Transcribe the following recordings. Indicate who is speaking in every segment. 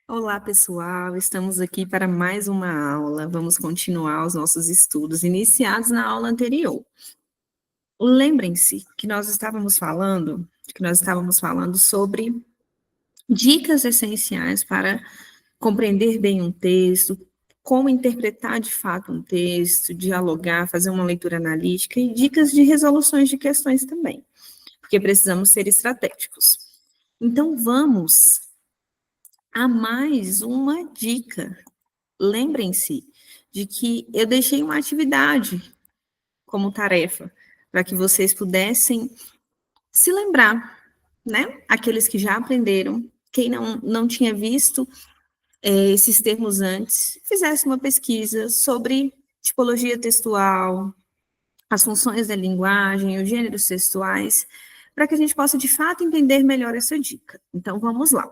Speaker 1: Olá, pessoal. Estamos aqui para mais uma aula. Vamos continuar os nossos estudos iniciados na aula anterior. Lembrem-se que nós estávamos falando sobre dicas essenciais para compreender bem um texto, como interpretar de fato um texto, dialogar, fazer uma leitura analítica e dicas de resoluções de questões também, porque precisamos ser estratégicos. Então, vamos a mais uma dica. Lembrem-se de que eu deixei uma atividade como tarefa para que vocês pudessem se lembrar, né? Aqueles que já aprenderam, quem não tinha visto esses termos antes, fizesse uma pesquisa sobre tipologia textual, as funções da linguagem, os gêneros textuais, para que a gente possa, de fato, entender melhor essa dica. Então, vamos lá.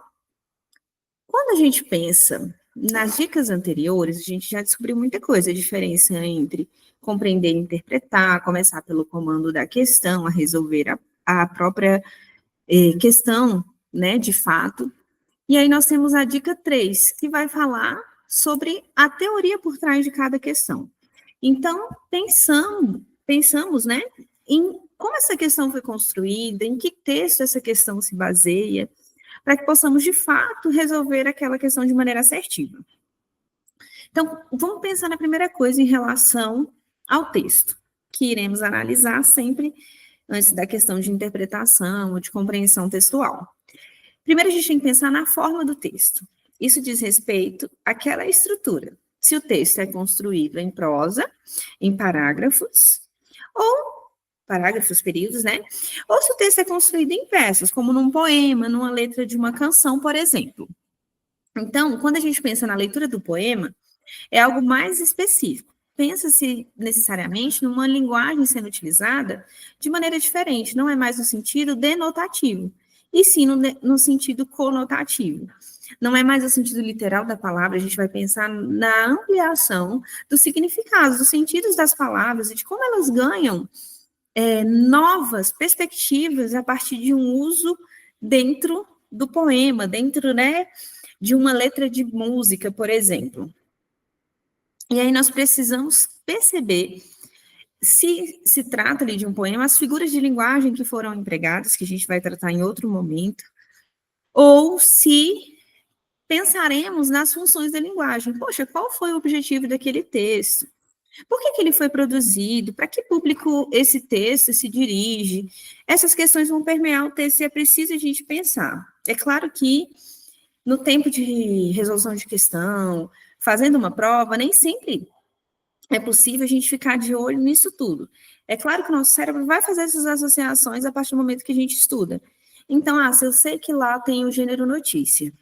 Speaker 1: Quando a gente pensa nas dicas anteriores, a gente já descobriu muita coisa, a diferença entre compreender e interpretar, começar pelo comando da questão, a resolver a própria questão, né, de fato. E aí nós temos a dica 3, que vai falar sobre a teoria por trás de cada questão. Então, pensamos, né, em como essa questão foi construída, em que texto essa questão se baseia, para que possamos, de fato, resolver aquela questão de maneira assertiva. Então, vamos pensar na primeira coisa em relação ao texto, que iremos analisar sempre antes da questão de interpretação ou de compreensão textual. Primeiro, a gente tem que pensar na forma do texto. Isso diz respeito àquela estrutura. Se o texto é construído em prosa, em parágrafos, períodos, né? Ou se o texto é construído em versos, como num poema, numa letra de uma canção, por exemplo. Então, quando a gente pensa na leitura do poema, é algo mais específico. Pensa-se necessariamente numa linguagem sendo utilizada de maneira diferente, não é mais no sentido denotativo, e sim no sentido conotativo. Não é mais o sentido literal da palavra, a gente vai pensar na ampliação dos significados, dos sentidos das palavras e de como elas ganham novas perspectivas a partir de um uso dentro do poema, dentro, né, de uma letra de música, por exemplo. E aí nós precisamos perceber se trata ali de um poema, as figuras de linguagem que foram empregadas, que a gente vai tratar em outro momento, ou se pensaremos nas funções da linguagem. Poxa, qual foi o objetivo daquele texto? Por que ele foi produzido? Para que público esse texto se dirige? Essas questões vão permear o texto e é preciso a gente pensar. É claro que no tempo de resolução de questão, fazendo uma prova, nem sempre é possível a gente ficar de olho nisso tudo. É claro que o nosso cérebro vai fazer essas associações a partir do momento que a gente estuda. Então, se eu sei que lá tem o gênero notícia,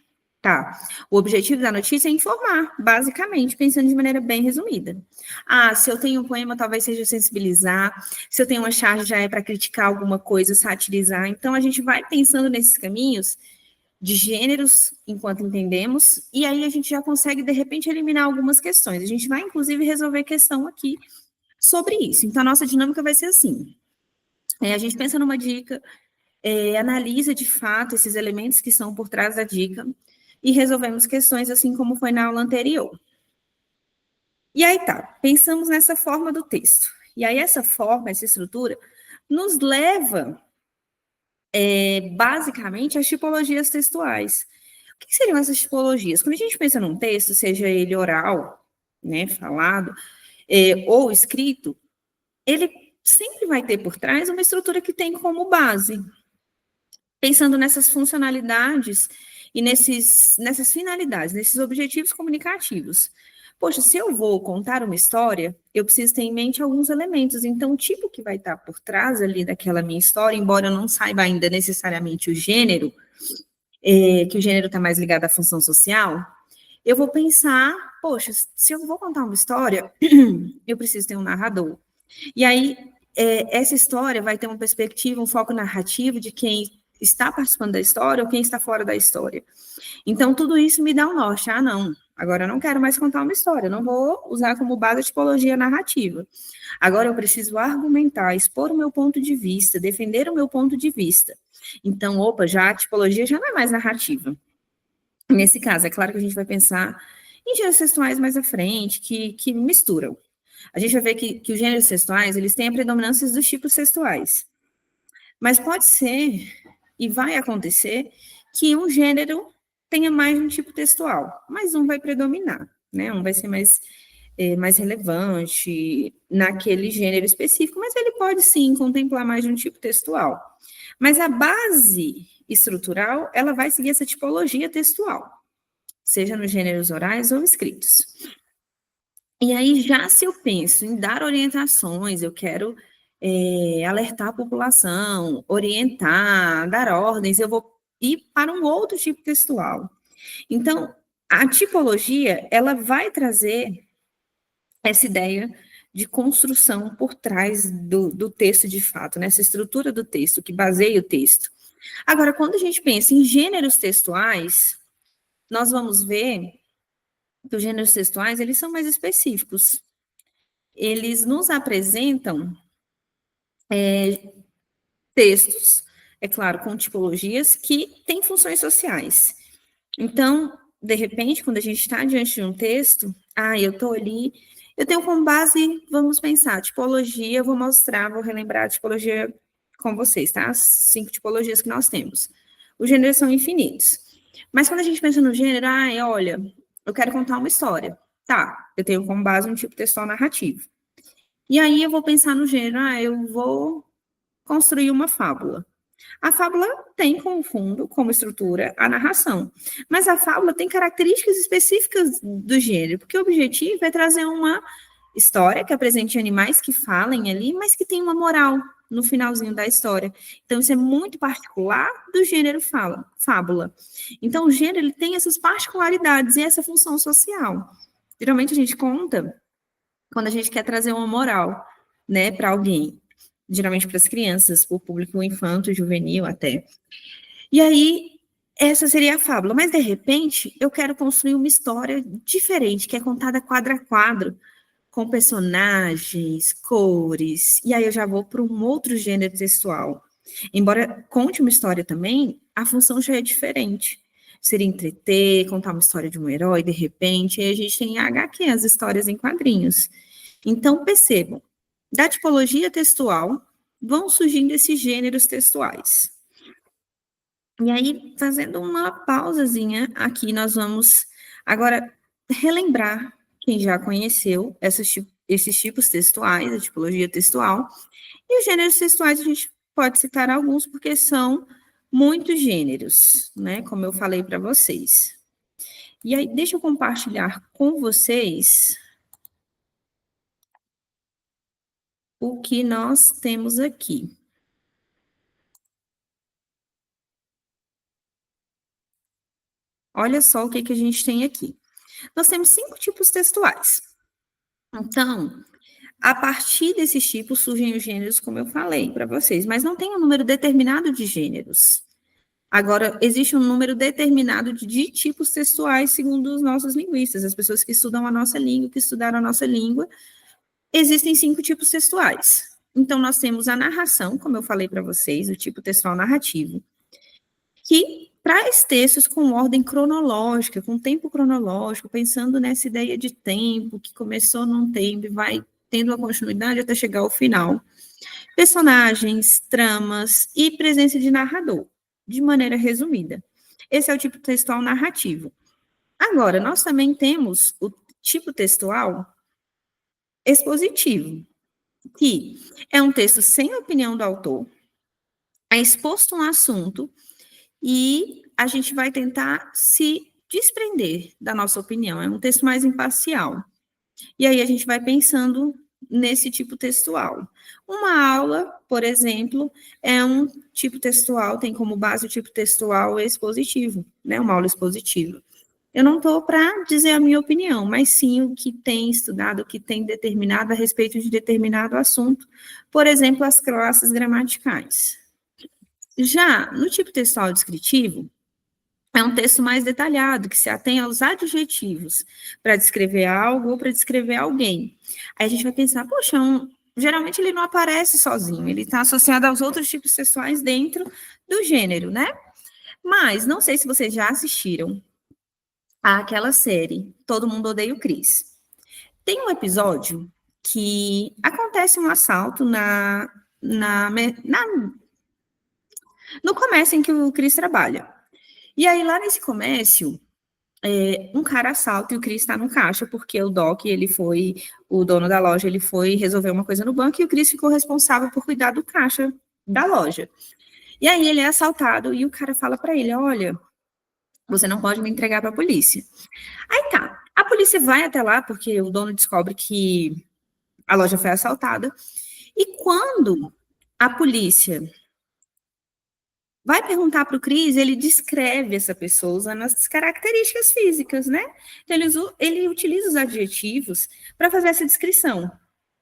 Speaker 1: tá. O objetivo da notícia é informar, basicamente, pensando de maneira bem resumida. Se eu tenho um poema, talvez seja sensibilizar. Se eu tenho uma charge, já é para criticar alguma coisa, satirizar. Então, a gente vai pensando nesses caminhos de gêneros, enquanto entendemos, e aí a gente já consegue, de repente, eliminar algumas questões. A gente vai, inclusive, resolver questão aqui sobre isso. Então, a nossa dinâmica vai ser assim. A gente pensa numa dica, analisa, de fato, esses elementos que estão por trás da dica, e resolvemos questões assim como foi na aula anterior. E aí pensamos nessa forma do texto. E aí essa forma, essa estrutura, nos leva, basicamente, às tipologias textuais. O que seriam essas tipologias? Quando a gente pensa num texto, seja ele oral, né, falado, ou escrito, ele sempre vai ter por trás uma estrutura que tem como base. Pensando nessas funcionalidades e nessas finalidades, nesses objetivos comunicativos. Poxa, se eu vou contar uma história, eu preciso ter em mente alguns elementos. Então, o tipo que vai estar por trás ali daquela minha história, embora eu não saiba ainda necessariamente o gênero, que o gênero está mais ligado à função social, eu vou pensar, poxa, se eu vou contar uma história, eu preciso ter um narrador. E aí, essa história vai ter uma perspectiva, um foco narrativo de quem está participando da história ou quem está fora da história. Então, tudo isso me dá um norte. Não, Agora eu não quero mais contar uma história, eu não vou usar como base a tipologia narrativa. Agora eu preciso argumentar, expor o meu ponto de vista, defender o meu ponto de vista. Então, opa, já a tipologia já não é mais narrativa. Nesse caso, é claro que a gente vai pensar em gêneros textuais mais à frente, que misturam. A gente vai ver que os gêneros textuais, eles têm a predominância dos tipos textuais. Mas pode ser, e vai acontecer, que um gênero tenha mais de um tipo textual, mas um vai predominar, né? Um vai ser mais relevante naquele gênero específico, mas ele pode sim contemplar mais de um tipo textual. Mas a base estrutural, ela vai seguir essa tipologia textual, seja nos gêneros orais ou escritos. E aí, já se eu penso em dar orientações, eu quero alertar a população, orientar, dar ordens, eu vou ir para um outro tipo textual. Então, a tipologia, ela vai trazer essa ideia de construção por trás do texto de fato, nessa estrutura do texto, que baseia o texto. Agora, quando a gente pensa em gêneros textuais, nós vamos ver que os gêneros textuais, eles são mais específicos. Eles nos apresentam textos, é claro, com tipologias que têm funções sociais. Então, de repente, quando a gente está diante de um texto, eu estou ali, eu tenho como base, vamos pensar, tipologia, vou mostrar, vou relembrar a tipologia com vocês, tá? As 5 tipologias que nós temos. Os gêneros são infinitos. Mas quando a gente pensa no gênero, olha, eu quero contar uma história. Tá, eu tenho como base um tipo textual narrativo. E aí eu vou pensar no gênero, eu vou construir uma fábula. A fábula tem como fundo, como estrutura, a narração. Mas a fábula tem características específicas do gênero, porque o objetivo é trazer uma história que apresente animais que falem ali, mas que tem uma moral no finalzinho da história. Então, isso é muito particular do gênero fábula. Então, o gênero ele tem essas particularidades e essa função social. Geralmente, a gente conta quando a gente quer trazer uma moral, né, para alguém. Geralmente para as crianças, para o público infanto, juvenil até. E aí, essa seria a fábula. Mas, de repente, eu quero construir uma história diferente, que é contada quadro a quadro, com personagens, cores, e aí eu já vou para um outro gênero textual. Embora conte uma história também, a função já é diferente. Seria entreter, contar uma história de um herói, de repente, aí a gente tem HQ, as histórias em quadrinhos. Então, percebam, da tipologia textual, vão surgindo esses gêneros textuais. E aí, fazendo uma pausazinha, aqui nós vamos agora relembrar quem já conheceu esses tipos textuais, a tipologia textual, e os gêneros textuais a gente pode citar alguns, porque são muitos gêneros, né, como eu falei para vocês. E aí, deixa eu compartilhar com vocês o que nós temos aqui. Olha só o que a gente tem aqui. Nós temos 5 tipos textuais. Então, a partir desses tipos surgem os gêneros, como eu falei para vocês, mas não tem um número determinado de gêneros. Agora, existe um número determinado de tipos textuais, segundo os nossos linguistas, as pessoas que estudam a nossa língua, que estudaram a nossa língua. Existem 5 tipos textuais. Então, nós temos a narração, como eu falei para vocês, o tipo textual narrativo, que traz textos com ordem cronológica, com tempo cronológico, pensando nessa ideia de tempo, que começou num tempo e vai tendo uma continuidade até chegar ao final. Personagens, tramas e presença de narrador, de maneira resumida. Esse é o tipo textual narrativo. Agora, nós também temos o tipo textual expositivo, que é um texto sem opinião do autor, é exposto um assunto e a gente vai tentar se desprender da nossa opinião. É um texto mais imparcial. E aí a gente vai pensando nesse tipo textual. Uma aula, por exemplo, é um tipo textual, tem como base o tipo textual expositivo, né? Uma aula expositiva. Eu não estou para dizer a minha opinião, mas sim o que tem estudado, o que tem determinado a respeito de determinado assunto. Por exemplo, as classes gramaticais. Já no tipo textual descritivo, é um texto mais detalhado, que se atém aos adjetivos para descrever algo ou para descrever alguém. Aí a gente vai pensar, poxa, geralmente ele não aparece sozinho, ele está associado aos outros tipos textuais dentro do gênero, né? Mas não sei se vocês já assistiram àquela série Todo Mundo Odeia o Chris. Tem um episódio que acontece um assalto na, na, no comércio em que o Chris trabalha. E aí, lá nesse comércio, um cara assalta e o Chris está no caixa, porque o Doc, o dono da loja, ele foi resolver uma coisa no banco e o Chris ficou responsável por cuidar do caixa da loja. E aí ele é assaltado e o cara fala para ele, olha, você não pode me entregar para a polícia. Aí tá, a polícia vai até lá, porque o dono descobre que a loja foi assaltada, e quando a polícia vai perguntar para o Cris, ele descreve essa pessoa usando as características físicas, né? Então, ele utiliza os adjetivos para fazer essa descrição.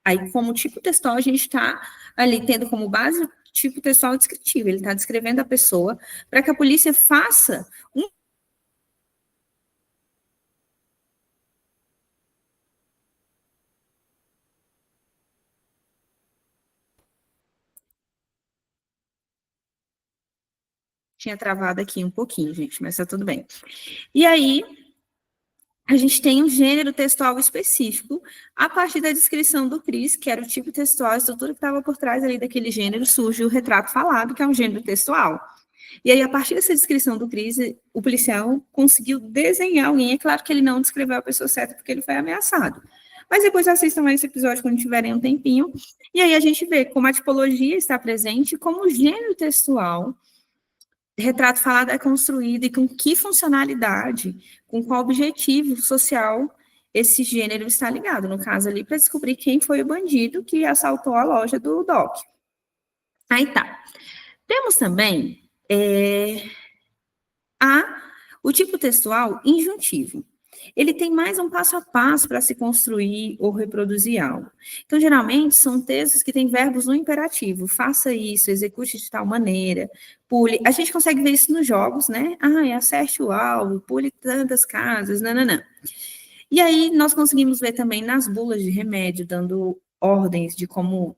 Speaker 1: Aí, como tipo textual, a gente está ali tendo como base o tipo textual descritivo. Ele está descrevendo a pessoa para que a polícia faça um. Tinha travado aqui um pouquinho, gente, mas está tudo bem. E aí, a gente tem um gênero textual específico a partir da descrição do Cris, que era o tipo textual, a estrutura que estava por trás ali daquele gênero, surge o retrato falado, que é um gênero textual. E aí, a partir dessa descrição do Cris, o policial conseguiu desenhar alguém. É claro que ele não descreveu a pessoa certa, porque ele foi ameaçado. Mas depois assistam a esse episódio quando tiverem um tempinho. E aí a gente vê como a tipologia está presente, como o gênero textual retrato falado é construído e com que funcionalidade, com qual objetivo social esse gênero está ligado. No caso ali, para descobrir quem foi o bandido que assaltou a loja do Doc. Aí tá. Temos também o tipo textual injuntivo. Ele tem mais um passo a passo para se construir ou reproduzir algo. Então, geralmente, são textos que têm verbos no imperativo. Faça isso, execute de tal maneira, pule. A gente consegue ver isso nos jogos, né? Acerte o alvo, pule tantas casas, nananã. E aí, nós conseguimos ver também nas bulas de remédio, dando ordens de como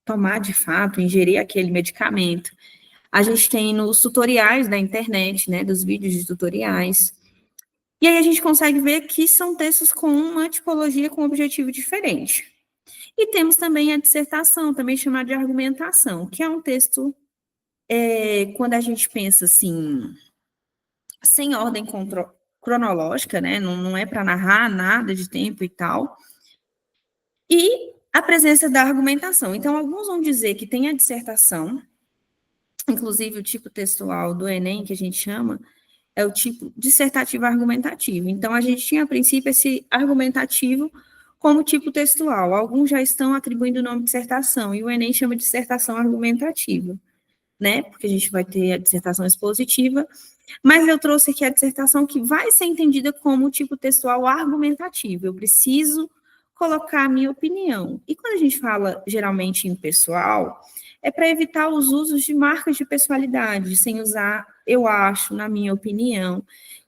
Speaker 1: tomar de fato, ingerir aquele medicamento. A gente tem nos tutoriais da internet, né? Dos vídeos de tutoriais. E aí a gente consegue ver que são textos com uma tipologia com um objetivo diferente. E temos também a dissertação, também chamada de argumentação, que é um texto, quando a gente pensa assim, sem ordem cronológica, né? Não é para narrar nada de tempo e tal. E a presença da argumentação. Então, alguns vão dizer que tem a dissertação, inclusive o tipo textual do Enem, que a gente chama, é o tipo dissertativo argumentativo. Então, a gente tinha, a princípio, esse argumentativo como tipo textual. Alguns já estão atribuindo o nome de dissertação, e o Enem chama de dissertação argumentativa, né? Porque a gente vai ter a dissertação expositiva, mas eu trouxe aqui a dissertação que vai ser entendida como tipo textual argumentativo. Eu preciso colocar a minha opinião. E quando a gente fala, geralmente, em pessoal, é para evitar os usos de marcas de pessoalidade, sem usar eu acho, na minha opinião,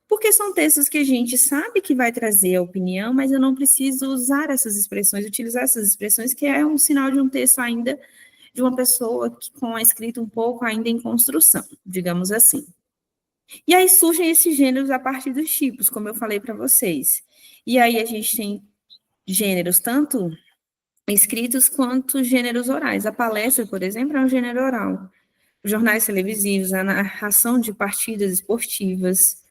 Speaker 1: porque são textos que a gente sabe que vai trazer a opinião, mas eu não preciso usar essas expressões, utilizar essas expressões, que é um sinal de um texto ainda, de uma pessoa com a escrita um pouco ainda em construção, digamos assim. E aí surgem esses gêneros a partir dos tipos, como eu falei para vocês. E aí a gente tem gêneros tanto escritos quanto gêneros orais. A palestra, por exemplo, é um gênero oral. Jornais televisivos, a narração de partidas esportivas,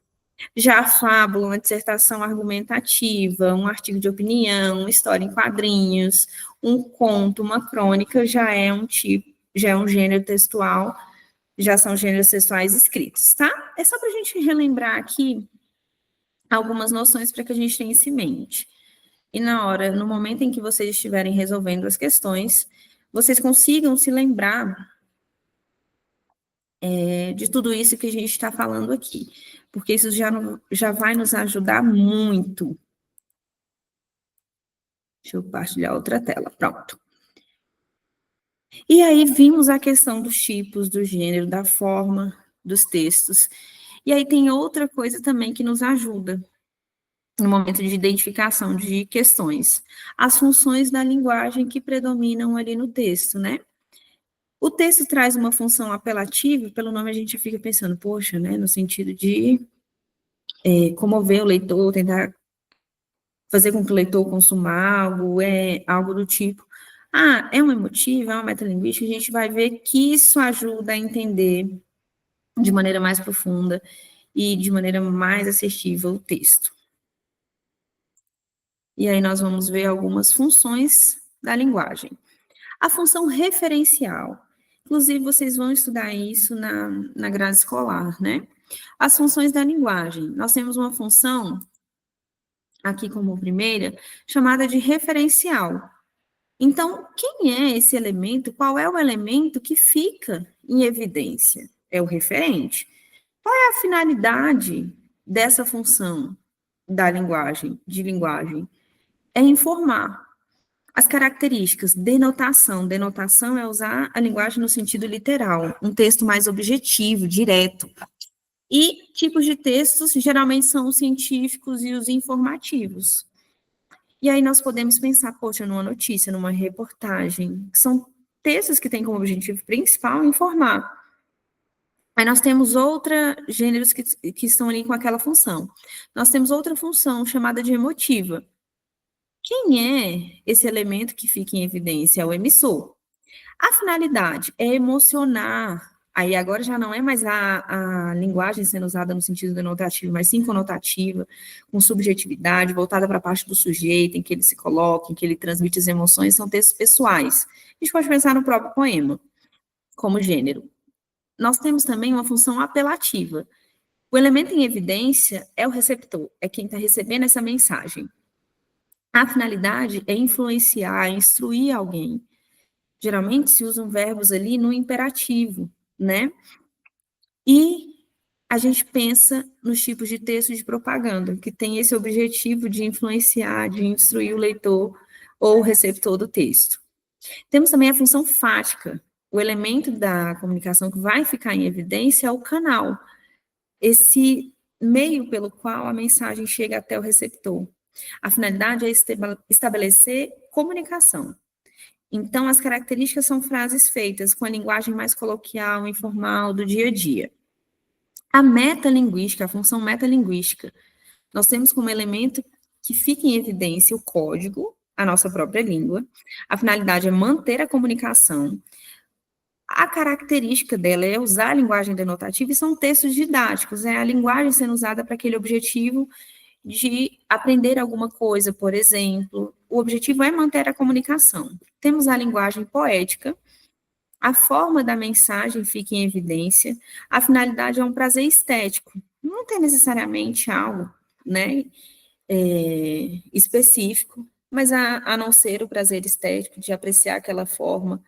Speaker 1: já a fábula, uma dissertação argumentativa, um artigo de opinião, uma história em quadrinhos, um conto, uma crônica, já é um tipo, já é um gênero textual, já são gêneros textuais escritos, tá? É só para a gente relembrar aqui algumas noções para que a gente tenha isso em mente. E no momento em que vocês estiverem resolvendo as questões, vocês consigam se lembrar de tudo isso que a gente está falando aqui, porque isso já vai nos ajudar muito. Deixa eu partilhar outra tela, pronto. E aí vimos a questão dos tipos, do gênero, da forma dos textos. E aí tem outra coisa também que nos ajuda no momento de identificação de questões. As funções da linguagem que predominam ali no texto, né? O texto traz uma função apelativa, pelo nome a gente fica pensando, poxa, né, no sentido de comover o leitor, tentar fazer com que o leitor consuma algo, algo do tipo. Ah, é um emotivo, é uma metalinguística, a gente vai ver que isso ajuda a entender de maneira mais profunda e de maneira mais assertiva o texto. E aí nós vamos ver algumas funções da linguagem. A função referencial. Inclusive, vocês vão estudar isso na grade escolar, né? As funções da linguagem. Nós temos uma função, aqui como primeira, chamada de referencial. Então, quem é esse elemento? Qual é o elemento que fica em evidência? É o referente. Qual é a finalidade dessa função da linguagem, de linguagem? É informar. As características, denotação. Denotação é usar a linguagem no sentido literal, um texto mais objetivo, direto. E tipos de textos geralmente são os científicos e os informativos. E aí nós podemos pensar, poxa, numa notícia, numa reportagem, que são textos que têm como objetivo principal informar. Aí nós temos outra gêneros que estão ali com aquela função. Nós temos outra função chamada de emotiva. Quem é esse elemento que fica em evidência? É o emissor. A finalidade é emocionar. Aí agora já não é mais a linguagem sendo usada no sentido denotativo, mas sim conotativa, com subjetividade, voltada para a parte do sujeito, em que ele se coloca, em que ele transmite as emoções, são textos pessoais. A gente pode pensar no próprio poema, como gênero. Nós temos também uma função apelativa. O elemento em evidência é o receptor, é quem está recebendo essa mensagem. A finalidade é influenciar, instruir alguém. Geralmente se usam verbos ali no imperativo, né? E a gente pensa nos tipos de texto de propaganda, que tem esse objetivo de influenciar, de instruir o leitor ou o receptor do texto. Temos também a função fática. O elemento da comunicação que vai ficar em evidência é o canal, esse meio pelo qual a mensagem chega até o receptor. A finalidade é estabelecer comunicação. Então, as características são frases feitas com a linguagem mais coloquial, informal, do dia a dia. A metalinguística, a função metalinguística, nós temos como elemento que fica em evidência o código, a nossa própria língua. A finalidade é manter a comunicação. A característica dela é usar a linguagem denotativa e são textos didáticos, é a linguagem sendo usada para aquele objetivo de aprender alguma coisa, por exemplo. O objetivo é manter a comunicação. Temos a linguagem poética, a forma da mensagem fica em evidência, a finalidade é um prazer estético. Não tem necessariamente algo, né, específico, mas a não ser o prazer estético de apreciar aquela forma,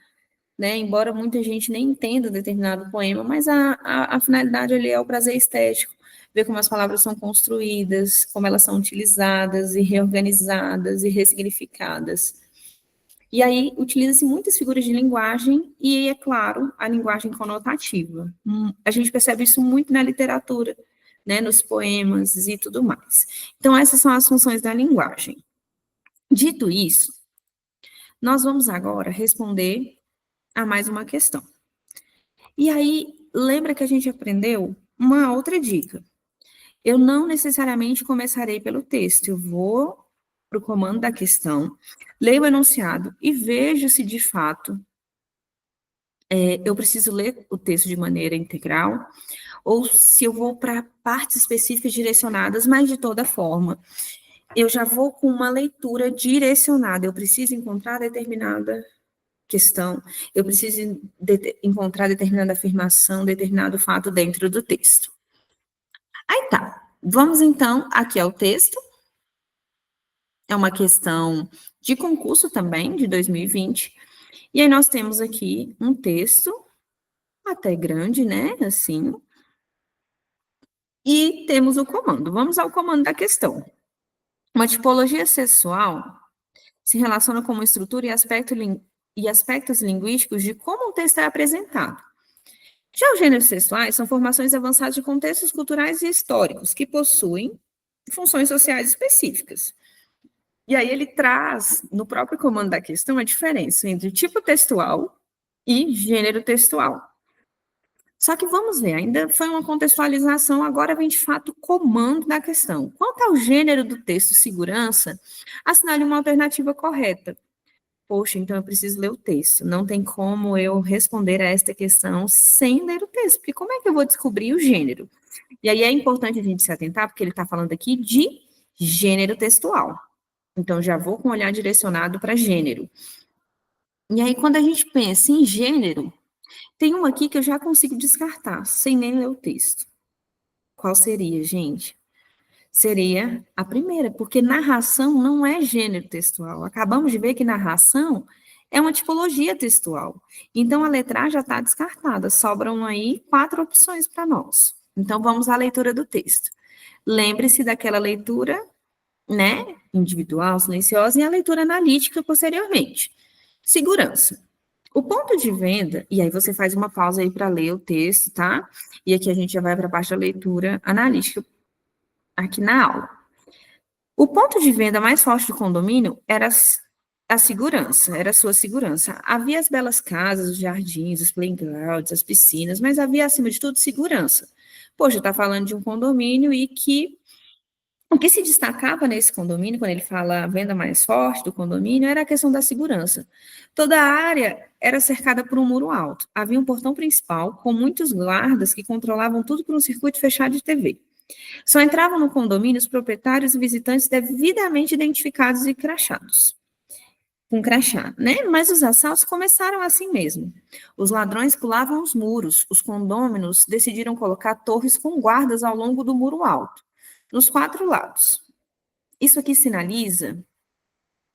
Speaker 1: né, embora muita gente nem entenda determinado poema, mas a finalidade ali é o prazer estético, ver como as palavras são construídas, como elas são utilizadas e reorganizadas e ressignificadas. E aí utiliza-se muitas figuras de linguagem e, é claro, a linguagem conotativa. A gente percebe isso muito na literatura, né, nos poemas e tudo mais. Então, essas são as funções da linguagem. Dito isso, nós vamos agora responder a mais uma questão. E aí, lembra que a gente aprendeu uma outra dica. Eu não necessariamente começarei pelo texto, eu vou para o comando da questão, leio o enunciado e vejo se de fato eu preciso ler o texto de maneira integral, ou se eu vou para partes específicas direcionadas, mas de toda forma, eu já vou com uma leitura direcionada, eu preciso encontrar determinada questão, eu preciso encontrar determinada afirmação, determinado fato dentro do texto. Aí tá, vamos então aqui ao texto. É uma questão de concurso também, de 2020. E aí nós temos aqui um texto, até grande, né, assim. E temos o comando. Vamos ao comando da questão. Uma tipologia sexual se relaciona com uma estrutura e aspectos linguísticos de como o texto é apresentado. Já os gêneros textuais são formações avançadas de contextos culturais e históricos que possuem funções sociais específicas. E aí ele traz, no próprio comando da questão, a diferença entre tipo textual e gênero textual. Só que vamos ver, ainda foi uma contextualização, agora vem de fato o comando da questão. Quanto ao gênero do texto segurança, assinale uma alternativa correta. Poxa, então eu preciso ler o texto. Não tem como eu responder a esta questão sem ler o texto, porque como é que eu vou descobrir o gênero? E aí é importante a gente se atentar, porque ele está falando aqui de gênero textual. Então já vou com o olhar direcionado para gênero. E aí, quando a gente pensa em gênero, tem uma aqui que eu já consigo descartar, sem nem ler o texto. Qual seria, gente? Seria a primeira, porque narração não é gênero textual. Acabamos de ver que narração é uma tipologia textual. Então, a letra A já está descartada. Sobram aí 4 opções para nós. Então, vamos à leitura do texto. Lembre-se daquela leitura, né, individual, silenciosa, e a leitura analítica posteriormente. Segurança. O ponto de venda, e aí você faz uma pausa aí para ler o texto, tá? E aqui a gente já vai para a parte da leitura analítica aqui na aula. O ponto de venda mais forte do condomínio era a segurança, era a sua segurança. Havia as belas casas, os jardins, os playgrounds, as piscinas, mas havia, acima de tudo, segurança. Poxa, está falando de um condomínio e que o que se destacava nesse condomínio, quando ele fala a venda mais forte do condomínio, era a questão da segurança. Toda a área era cercada por um muro alto. Havia um portão principal com muitos guardas que controlavam tudo por um circuito fechado de TV. Só entravam no condomínio os proprietários e visitantes devidamente identificados e crachados. Com crachá, né? Mas os assaltos começaram assim mesmo. Os ladrões pulavam os muros. Os condôminos decidiram colocar torres com guardas ao longo do muro alto, nos 4 lados. Isso aqui sinaliza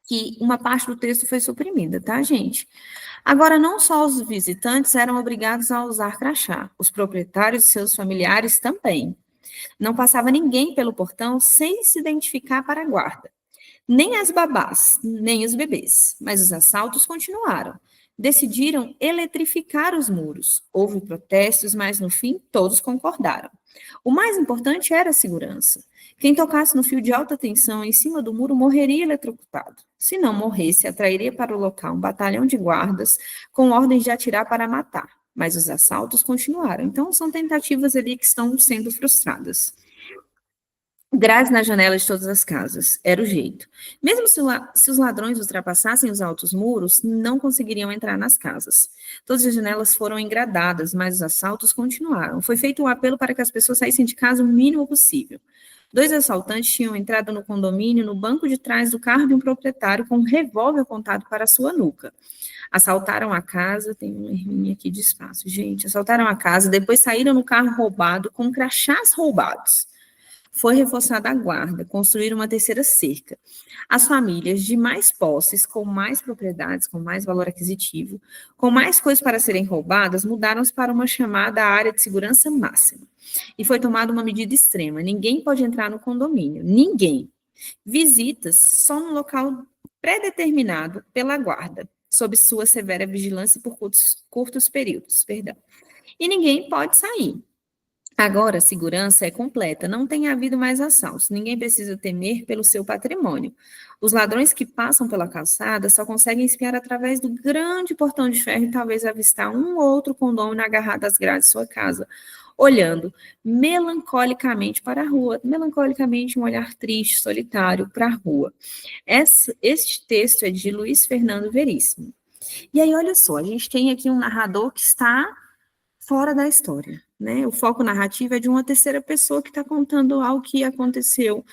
Speaker 1: que uma parte do texto foi suprimida, tá, gente? Agora, não só os visitantes eram obrigados a usar crachá, os proprietários e seus familiares também. Não passava ninguém pelo portão sem se identificar para a guarda. Nem as babás, nem os bebês. Mas os assaltos continuaram. Decidiram eletrificar os muros. Houve protestos, mas no fim todos concordaram. O mais importante era a segurança. Quem tocasse no fio de alta tensão em cima do muro morreria eletrocutado. Se não morresse, atrairia para o local um batalhão de guardas com ordens de atirar para matar. Mas os assaltos continuaram. Então, são tentativas ali que estão sendo frustradas. Grades nas janelas de todas as casas. Era o jeito. Mesmo se os ladrões ultrapassassem os altos muros, não conseguiriam entrar nas casas. Todas as janelas foram engradadas, mas os assaltos continuaram. Foi feito um apelo para que as pessoas saíssem de casa o mínimo possível. 2 assaltantes tinham entrado no condomínio no banco de trás do carro de um proprietário com um revólver apontado para a sua nuca. Assaltaram a casa, tem uma erminha aqui de espaço, gente. Assaltaram a casa, depois saíram no carro roubado com crachás roubados. Foi reforçada a guarda, construíram uma terceira cerca. As famílias de mais posses, com mais propriedades, com mais valor aquisitivo, com mais coisas para serem roubadas, mudaram-se para uma chamada área de segurança máxima. E foi tomada uma medida extrema. Ninguém pode entrar no condomínio. Ninguém. Visitas só no local pré-determinado pela guarda, sob sua severa vigilância por curtos períodos. Perdão. E ninguém pode sair. Agora, a segurança é completa, não tem havido mais assaltos, ninguém precisa temer pelo seu patrimônio. Os ladrões que passam pela calçada só conseguem espiar através do grande portão de ferro e talvez avistar um ou outro condômino agarrado às grades de sua casa, olhando melancolicamente para a rua, melancolicamente um olhar triste, solitário para a rua. Este texto é de Luiz Fernando Veríssimo. E aí, olha só, a gente tem aqui um narrador que está fora da história, né? O foco narrativo é de uma terceira pessoa que está contando algo que aconteceu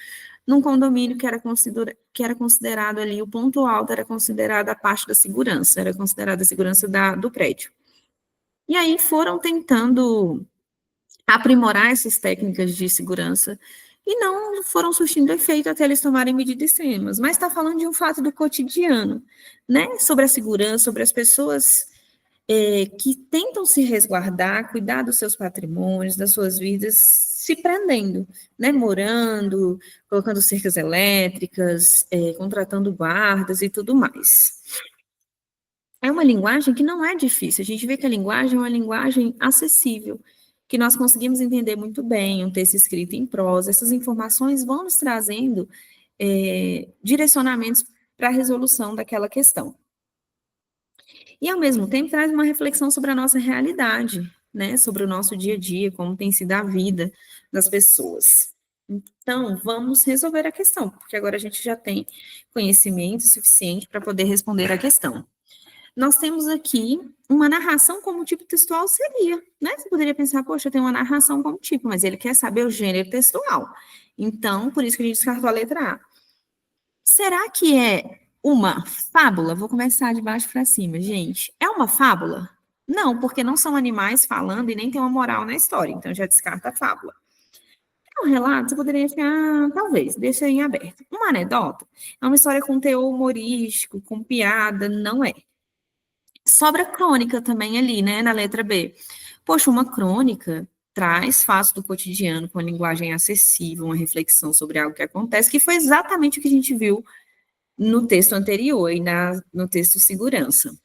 Speaker 1: num condomínio que era considerado ali, o ponto alto era considerado a parte da segurança, era considerada a segurança do prédio. E aí foram tentando aprimorar essas técnicas de segurança e não foram surtindo efeito até eles tomarem medidas extremas, mas está falando de um fato do cotidiano, né? Sobre a segurança, sobre as pessoas que tentam se resguardar, cuidar dos seus patrimônios, das suas vidas, se prendendo, né, morando, colocando cercas elétricas, contratando guardas e tudo mais. é uma linguagem que não é difícil. A gente vê que a linguagem é uma linguagem acessível, que nós conseguimos entender muito bem, um texto escrito em prosa. Essas informações vão nos trazendo direcionamentos para a resolução daquela questão. E, ao mesmo tempo, traz uma reflexão sobre a nossa realidade, né? Sobre o nosso dia a dia, como tem sido a vida das pessoas. Então, vamos resolver a questão, porque agora a gente já tem conhecimento suficiente para poder responder a questão. Nós temos aqui uma narração como tipo textual seria, né? Você poderia pensar, poxa, tem uma narração como tipo, mas ele quer saber o gênero textual. Então, por isso que a gente descartou a letra A. Será que é uma fábula? Vou começar de baixo para cima, gente. É uma fábula? Não, porque não são animais falando e nem tem uma moral na história, então já descarta a fábula. É um relato, você poderia ficar, talvez, deixa em aberto. Uma anedota é uma história com teor humorístico, com piada, não é. Sobra crônica também ali, né, na letra B. Poxa, uma crônica traz fatos do cotidiano com uma linguagem acessível, uma reflexão sobre algo que acontece, que foi exatamente o que a gente viu no texto anterior e no texto segurança.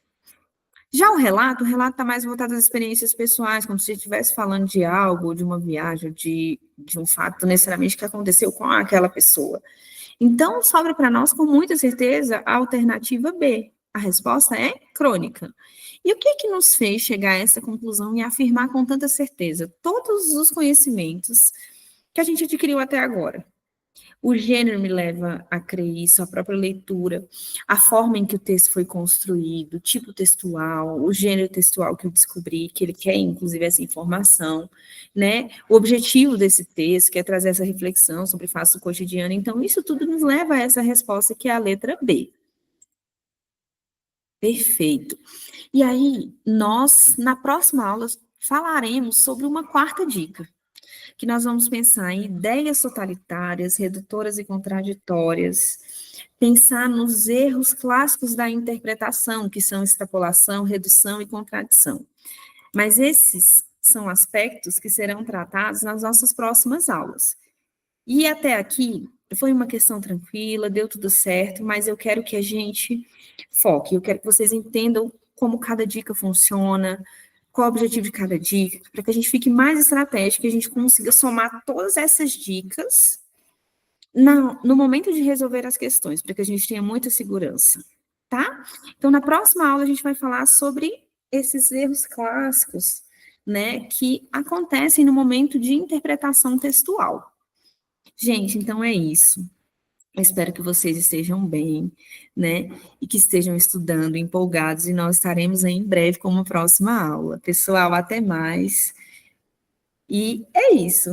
Speaker 1: Já o relato está mais voltado às experiências pessoais, como se estivesse falando de algo, de uma viagem, de um fato necessariamente que aconteceu com aquela pessoa. Então, sobra para nós, com muita certeza, a alternativa B. A resposta é crônica. E o que nos fez chegar a essa conclusão e afirmar com tanta certeza todos os conhecimentos que a gente adquiriu até agora? O gênero me leva a crer isso, a própria leitura, a forma em que o texto foi construído, o tipo textual, o gênero textual que eu descobri, que ele quer, inclusive, essa informação, né? O objetivo desse texto, que é trazer essa reflexão sobre fatos do cotidiano. Então, isso tudo nos leva a essa resposta, que é a letra B. Perfeito. E aí, nós, na próxima aula, falaremos sobre uma quarta dica, que nós vamos pensar em ideias totalitárias, redutoras e contraditórias, pensar nos erros clássicos da interpretação, que são extrapolação, redução e contradição. Mas esses são aspectos que serão tratados nas nossas próximas aulas. E até aqui foi uma questão tranquila, deu tudo certo, mas eu quero que a gente foque, eu quero que vocês entendam como cada dica funciona, qual o objetivo de cada dica, para que a gente fique mais estratégico, que a gente consiga somar todas essas dicas no momento de resolver as questões, para que a gente tenha muita segurança, tá? Então, na próxima aula, a gente vai falar sobre esses erros clássicos, né, que acontecem no momento de interpretação textual. Gente, então é isso. Eu espero que vocês estejam bem, né? E que estejam estudando, empolgados, e nós estaremos aí em breve com uma próxima aula. Pessoal, até mais. E é isso.